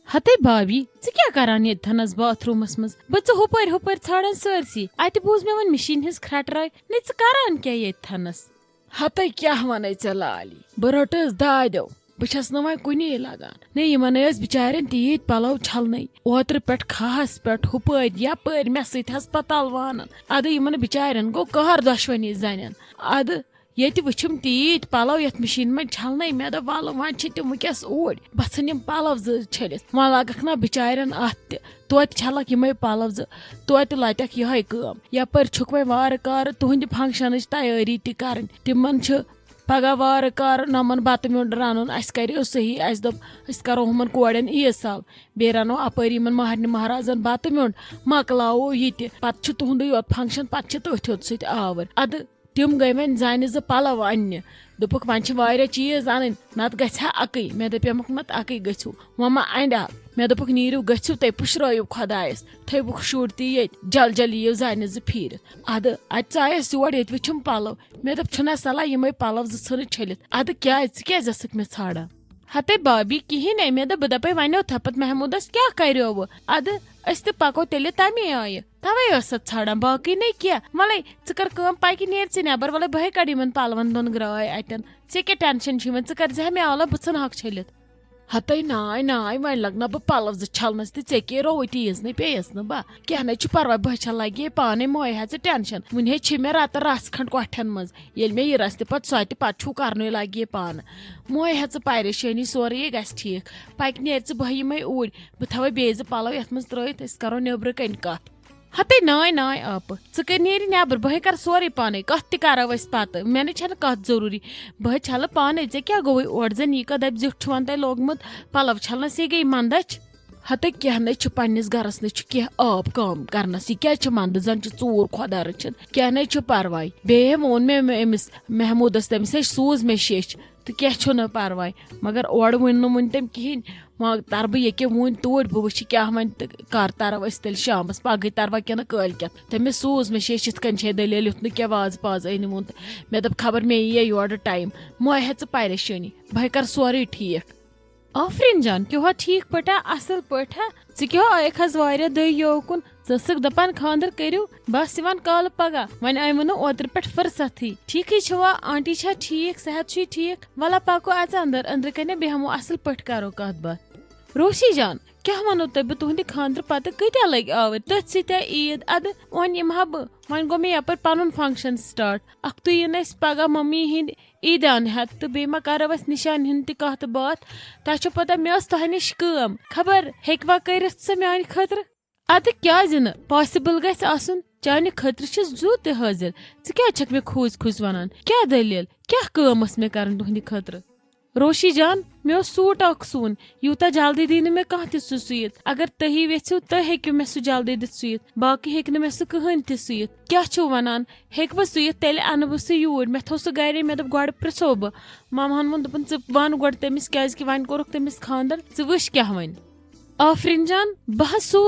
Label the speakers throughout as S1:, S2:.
S1: हते भाभी क्या करान ये थनस बाथरूमस मज बच हुपर हुपर छाड़न सरसी अत बूज मे वन मशीन हिज खटराय ने करान क्या ये थनस
S2: हते क्या वन लाली बह रटस दादो बस वन कुनी लगान ने यमन बिचारन तीत पलव छलन ओतर पे खास पे हुपर यपर मे सस्पताल वानन अद यमन बिचारन गो कहर दशवनी जन अद ये वुम तीत पलव ये मशीन में छलन मे दप वल वन तम वस ओर बसन यम पलव छलित वन लगक ना बिचारन अत तोत छलक यमे पलव तोत लटक यह कम यपर छुक वे वार कार तुहद फंक्शन तैयारी तन तिमन पगह वार कार नमन बत म्योंड रन अस करो सही अस दप करो हमन कोड़न ईद साल बे रनो अपरी महरन महाराजन बत म्योंड मकलावो ये पत तुहद योत फंक्शन पे तथ योत सत आवर अद तिम गई वन जान पलव अन्न दोपक वन चीज अन नत गहा अकई मे दपमक नत अकई गु वह अंडा मे दोपक नीरू गु तुम पुशरु खुदायस थोबुक शुर ये जल जल यीव जान फिर अद अत आयस योर ये वुम पलव मे दप सलाह यमे पलव ज़ छलित अद क्या मे छाड़ा
S1: हते भाभी कहें मे दप दपे वनो थपत महमूदस क्या करो वो अद अस पको तेल तमे आय तवे छाड़ान बाकी नहीं क्या वल कर पक नेर नबर वल बह कड़ इन पलवन दोन ग्राय अतन क्या टेंशन कर मे आला बह हक छलित
S2: हते नाय नाय वन लगना बह पलव छलनस ते रो तीज न पेयस न बह क्या न परवा बह लगे पाने मोय हे टेंशन वन मे रत रस खंड कठन मज ये मे यह रस पे सो पे कर लगे पान मोय हे परेशानी सोरे ग ठीक पक नेर बह यमे ऊर बह थवे बेज पलव ये मज त्रत करो नबर कन कत
S1: हते नाय नाय आप कर नेर नबर बह कर सोरे पाने कत करो पे मे कत जरूरी बह छल पाने क्या गो ओर जन यह कदप जुट वन तह लोगमुत पलव छलनस ये गई मंदच
S2: हते क्या न पन्निस गरस न आब कम करनस यह क्या मंद जन चूर खुदा रचन क्या न परवाय बे वोन मे अमिस महमूदस तमिस सूज मे शेच तो क्या न परवाय मगर ओर वन तम कहें वह तर बह ये वन तोड़ बह वुच क्या वन कर तरव तेल शाम पगह तरवा क्या कलकत तमिस सूज मे शेच इत कन दलील युथ क्या वाज पाज अनमुन मे दप खबर मे ये योर टाइम मोह हे परेशानी बह कर सोरे ठीक
S1: आफरीन जान क्या ठीक पटा असल पटा क्या आयक वारिया दह योकुन ज़क दपान खानदर करू बस वन कल पगह वन आयमु न ओतर पे फुर्सती ठीक छवा आंटी छा ठीक सेहत ठीक वला पको आज अंदर अंदर कने बेहमो असल पट करो कत बात रोशी जान क्या वनो तब तुहद खानदर पत कत्या लग आवर तथ सत ईद अद वन यम बह वन गो मे यपर पन फंक्शन स्टार्ट अख तो इन पगह मम्मी हिंद ईदान हेत तो बे करो निशान हिंद कत बात तह पता मे तह नश कम खबर हेकवा कर मान खतर अद क्या न पॉसिबल गसन चाने खतर जू त हाजिर क्या मे खोज खोज वन क्या दलील क्या कम मे कर तुहद खतर रोशी जान मे सूट अख सून यूता जल्दी दी मे कह सु सुत अगर तुम वेो तुम हेक्यू मे सह जल्दी दित सुत बाकी हेक मे सह कहन त सुत क्या वनान हेक बह सुत तेल अन बह सह यूर मे थो सह गर मे दप गो पृछो बह मामहन वोन दोपन वन गो तमिस क्या वन कोरुक तमिस खानदर वुच क्या वन आफरीन जान बह सू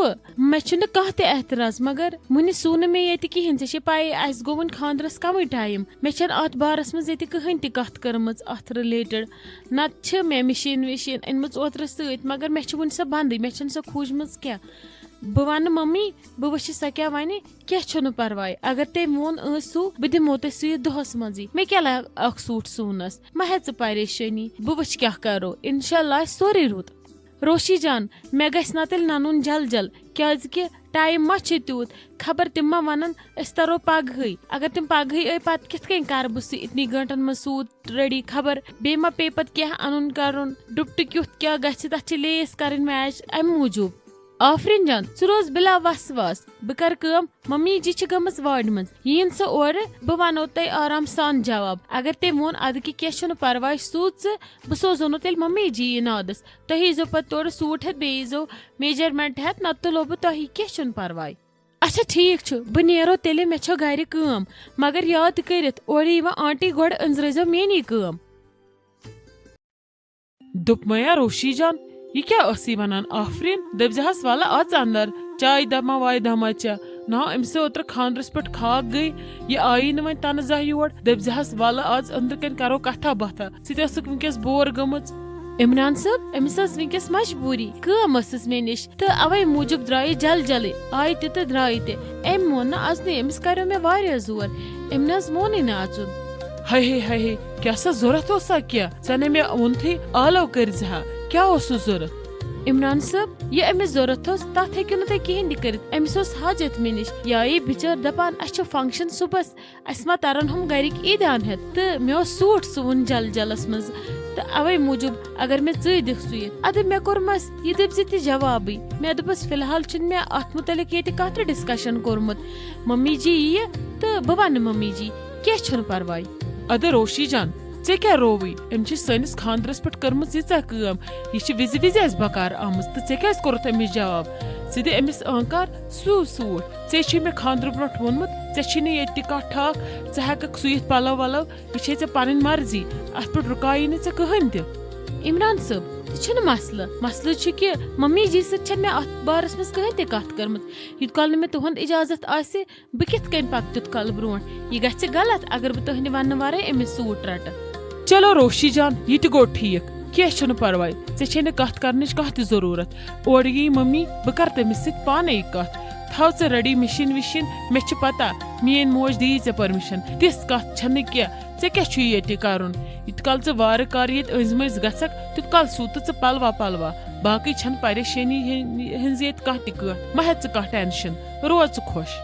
S1: मे कह एतराज मगर मुन सू मे ये कहें ऐ पाई अस गो वन खानदरस कम टाइम मे अत बारस मज ये कहें कत कर्म अत रिलेटेड नत मे मशीन वशीन अनम ओतर सत मगर मे वन सह बंद मे सह खूजम क्या बह वन मम्मी बह वुच सह क्या वन क्या परवाय अगर तम वोन सू बह दिमो तुह सुत दोहस मजी मे क्या लग अख सूट सूनस मा हे परेशानी बह वुच क्या करो इंशाल्लाह सोरे रुत रोशी जान मे गस ना तेल ननुन जल जल क्या टाइम मा तूत खबर तम मा वन तरो पगह अगर तम पगह आई पत कित कर बह इतनी घंटन मज सूट रेडी खबर बे मा पे पत क्या अन कर दुपट क्युत क्या गत लेस कर मैच अम मूजूब आफरीन जान रोज बिला वसवास बह कर मम्मी जी गमस वार्ड मज यीन सह और बह वनो तह आराम सान जवाब अगर तम वोन अद कि क्या परवाय सूत बह सोजो नो तेल मम्मी जी नादस तुह यीजो पत तोड़ सूट हेत बे यीजो मेजरमेंट हेत नत तुलो बह तुह क्या परवाय अच्छा ठीक बह नेरो तेल मे गर कम मगर याद करित और आंटी गोड़ अंजरजो मेनी कम
S2: दुप मया रोशी जान यह क्या वनान आफरीन दपजहस वाला अच अंदर चाय दमा वाय दमा चा ना अमस ओतर खानदरस पे खाक गई यह आई न वन तन जह योर दपजहस वाला आज अंदर कन करो कथा बथा सक वनकस बोर गमच
S1: इमरान साहब अमिस वनकस मजबूरी कम मे निश तो अवे मूजूब द्राय जल जल्दी आय तो द्राय तम मोन अजन अमिस करो मे वारिया जोर अम न मोन न अचुन
S2: हाय क्या सा जरूरत ओसा क्या सने मे वोन थी आलो कर क्या जरूरत
S1: इमरान साहब ये अमिस जरूरत तथ हेकु न कहें कर अमिस हाजत मे निश ये बिचार दपान अ फंक्शन सुबह अस मा तरन हम गरिक ईदान हेत तो मे सूट सुन जल जलस मज तो अवे मूजूब अगर मे च दिख सुत अद मे कोरमस ये दप जवाब मे दपस फिलहाल मे अत मुतलिक ये कत डिस्कशन कोरमुत मम्मी जी ये तो बह वन मम्मी जी क्या परवाय
S2: अद रोशी जान चे क्या रोवी अम सनिस खानदरस पे कर्मच यीचा यह विज विज बकार आम तो चे क्या कोरुत अमिस जवाब चे दे अमिस अहंकार सूट चे मे खानदर ब्रो वोनमुत चे ये कत ठाक चे हेक सुत पलव वलव यह चे पन मर्जी अत पे रुकाई चे कहन त
S1: इमरान साहब तो मसल कि मम्मी जी सत मे अत बारस मज कहें कत कर्मत यूत काल मे तुहद इजाजत आसे बह कित कन पक तुत काल ब्रो यह गि गलत अगर बह तुहद वन वारे अमिस सूट रट
S2: चलो रोशी जान यह गो ठीक क्या परवाय चे कत कर कह जरूरत और यी मम्मी बह कर तमिस सत पाने कत थव चे रेडी मशीन विशीन मे पता मेन मोज दी चे परमिशन तिस कत क्या चे क्या ये कर इत काल चे वार कार ये अंज मज गक तुत काल सूत चे पलवा पलवा बाकी छन परेशानी हज ये कह कत मा हे कह टेंशन रोज चे खुश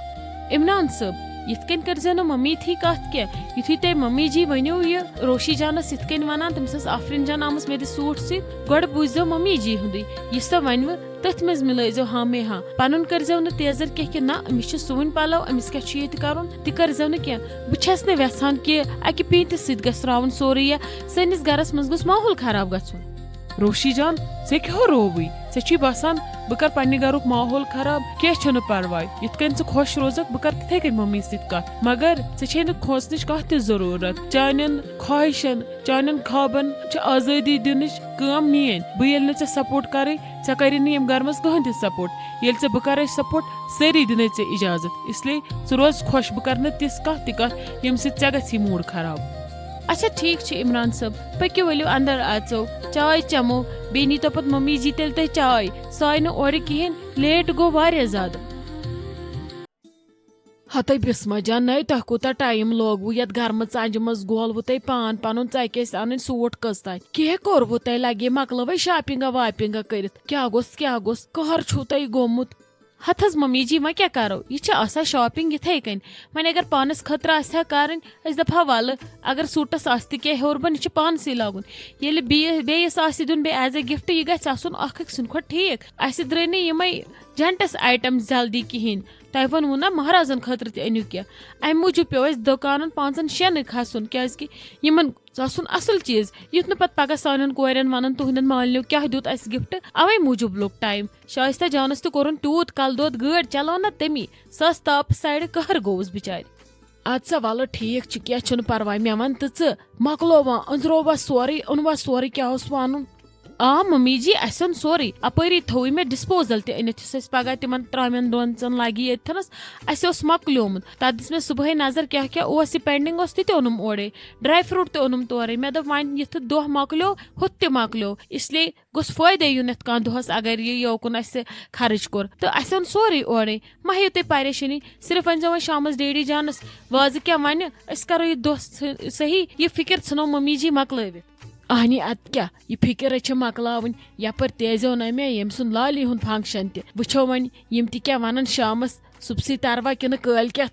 S1: इमरान साहब यिथ कन कर न मम्मी थी कत क्या युथी तुम मम्मी जी वनो यह रोशी जानस यिथ कन वनान तमिस आफरीन जान आम मे सूट सत गोड बूझो मम्मी जी हुंदे यह सो वन तथ मज मिलैजो हाँ मे हाँ पन करजो न तेजर क्या ना अमिस सुन पलव अमिस क्या कर तह करजो न क्या बस न वेछान कि अकि पीत सरावन सोरे सनिस गरस मज गोस माहौल खराब गुन
S2: रोशी जान चे क्या रोवी चे बसान बह कर पन्ने गरुक माहौल खराब क्या परवाय यिथ कन चे खुश रोजक बह कर तिथे कन मम्मी सत कत मगर चे खोसन कह जरूरत चान ख्वाहिशन चान ख्वाबन आजादी दिन कम मेन बह ये चे सपोर्ट कर चे कर यम गर मज कहें सपोर्ट ये बह कर सपोर्ट सारी दिन चे इजाजत इसलिए चे रोज खुश बह कर तिस कत यम चे गि मूड खराब
S1: अच्छा ठीक इमरान साहब पक्यो वलो अंदर आचो चाय चमो बे नी तो पत मम्मी जी तेल तह चाय साय न और कहें लेट गो वारिया ज्यादा
S2: हते बिस्मा जान नई तह कोता टाइम लोगवु ये घर मज अंज मज गोलवु तह पान पन चे अन सूट कस तान कह कोरवु तह लगे मकलवे शॉपिंगा वापिंगा कर क्या गोस कहर छु तह गोमुत
S1: हथस मम्मी जी वह क्या करो यह शॉपिंग इथे कन वन अगर पानस खतर आ कर दपा वल अगर सूटस क्या हर बन यह पानस लागुन ये बेस दिन बे एज ए गिफ्ट यह गि सुन खो ठीक अस द्रे नम जंटस आइटम जल्दी कहें तह वोनवु ना महाराजन खतर अनु क्या अम मूजूब पे दुकान 5-6 खसन क्या असल चीज युथ न पगह सान कोरन वन तुहद मालनो क्या दुत अस गिफ्ट अवे मूजूब लोग टाइम शाइस्ता जानस तो कोरन तूत कल दोद गाड़ चलो ना तमी सस ताप साइड कहर गोस बिचार
S2: अच्छा वालो ठीक क्या परवाय मे वन तो मकलोवा अंजरोवा सोरे ओनवा सोरे क्या वन
S1: आ मम्मी जी असन सोरे अपरी थो मे डिस्पोजल अनित पगह तिम त्रामन दोन लगी ये मकलोमुत तथ दिस मे सुबह नजर क्या क्या पेंडिंग तोनुम ओरे ड्राई फ्रूट तोनुम तोरे मे दप वन ये दह मकलो हुत मकलो इसलिए गोस फायदे युन ये कह दोहस अगर ये योकुन खर्च कोर तो असन सोरे ओरे मा हे तुम परेशानी सिर्फ वन जो शाम डेडी जानस वाज क्या वन करो यह दह सही यह फिक्र नो मम्मी जी मकलवित
S2: अहनी अत क्या यह फिक्र मकलावन यपर तेजो न मे यम सुन लाली हुन फंक्शन वो वन यम क्या वन शामस सुबसी तरवा कि कल क्या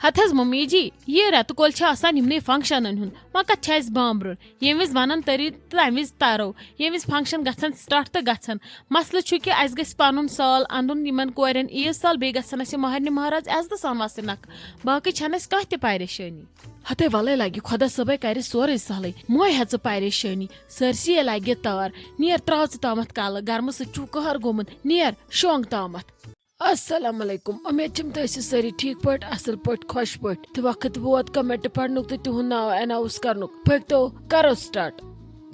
S1: हथस मम्मी जी ये रेत कोल यमन फंक्शन हूं वह कत बाम्ब्र ये विज वन तरी तम विज तरो ये विज फंक्शन गन स्टार्ट तो गन मसल कि अस गि पन साल अंदुन इन कोरन ईद साल बे गस महरनि महाराज एजद सान वस नक बाकी कह परेशानी
S2: हते वले लगे खुदा सबे कर सोरे सहल मोय हे परेशानी सरसी लगे तार नियर त्राव तामत कल गर्म सू कहर गोमुत नियर शोंग तामत अस्सलाम वालेकुम उम्मीद छम तुम सारी ठीक पट असल पट खुश पट तो वक्त वोत कमेंट पढ़नुक तो तुहद नाव अनाउंस करनुक पकतो करो स्टार्ट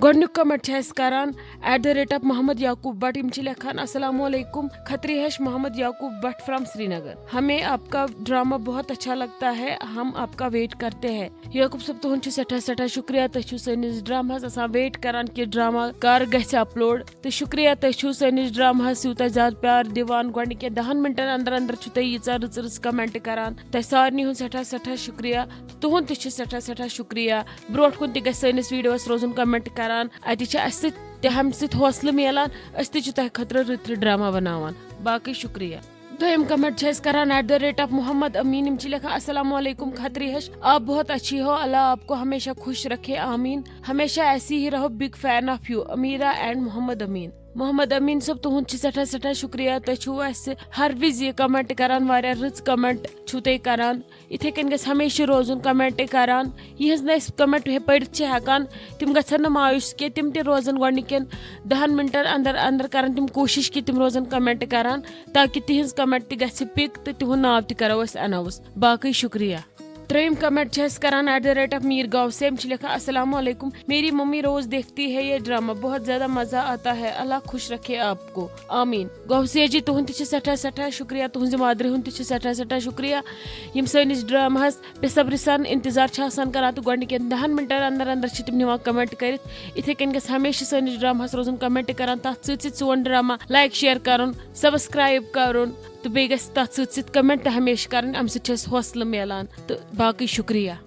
S2: गोडनुक कमेंट करान @ मोहम्मद याकूब भट्ट इम लिखान अस्सलाम वालेकुम खत्री हश मोहम्मद याकूब भट्ट फ्रॉम श्रीनगर। हमें आपका ड्रामा बहुत अच्छा लगता है, हम आपका वेट करते हैं। याकूब सब तुहन सठा सठा शुक्रिया, तुम सनिस ड्रामास आसान वेट करान कि ड्रामा कर गछ अपलोड। तो शुक्रिया तुम सनिस ड्रामास यूत ज्यादा प्यार दिवान। गोडनिक 10 मिनटन अंदर अंदर यीचा रच रच कमेंट करान। तह सारनी हुन सठा सठा शुक्रिया, तुहन तह सठा सठा शुक्रिया। ब्रोट कुन तह सनिस वीडियोस रोजन कमेंट करान, अत हम हौसला मिलान, तह खतर रत ड्रामा बनावान। बाकी शुक्रिया। दोम कमेंट करान @ मोहम्मद अमीन इम लिखा अस्सलाम वालेकुम खत्री हश, आप बहुत अच्छी हो, अल्लाह आपको हमेशा खुश रखे, आमीन। हमेशा ऐसी ही रहो, big fan of you Amira and Mohammad Amin. Mohammad Amin सब तुहद सठा सठा शुक्रिया, तुम हर विज यह कमेंट करान, वारिया रच कमेंट तुम करान। इथे कन गस हमेशा रोजन कमेंट करान। यह न कमेंट पढ़ हेकान, तिम गन मायूस के, तिम रोजन गोडनिकन 10 मिनटन अंदर अंदर करान तिम कोशिश कि तिम रोजन कमेंट करान, ताकि तिहज कमेंट गछ पिक तो तिहुंद नाव तह करो अनाउंस। बाकी शुक्रिया। त्रेम कमेंट करान @ मीर गाँव से लिखा अस्सलाम वालेकुम, मेरी मम्मी रोज देखती है ये ड्रामा, बहुत ज्यादा मजा आता है, अल्लाह खुश रखे आपको, आमीन। गौसिया जी तुहद सठा सठा शुक्रिया, तुहज मादर हुंद सठा सठा शुक्रिया, यम सनिस ड्रामास बेसब्र सान इंतजार करान। तो गोडनिक 10 मिनटन अंदर अंदर तिम निवान कमेंट कर। इथे कन गस हमेशा सनिस ड्रामास रोजन कमेंट करान, तथ सोन ड्रामा लाइक शेयर कर, सब्सक्राइब कर, तो बे गस तथ कमेंट हमेशा कर, अम सत हौसला मिलान। तो बाकी शुक्रिया।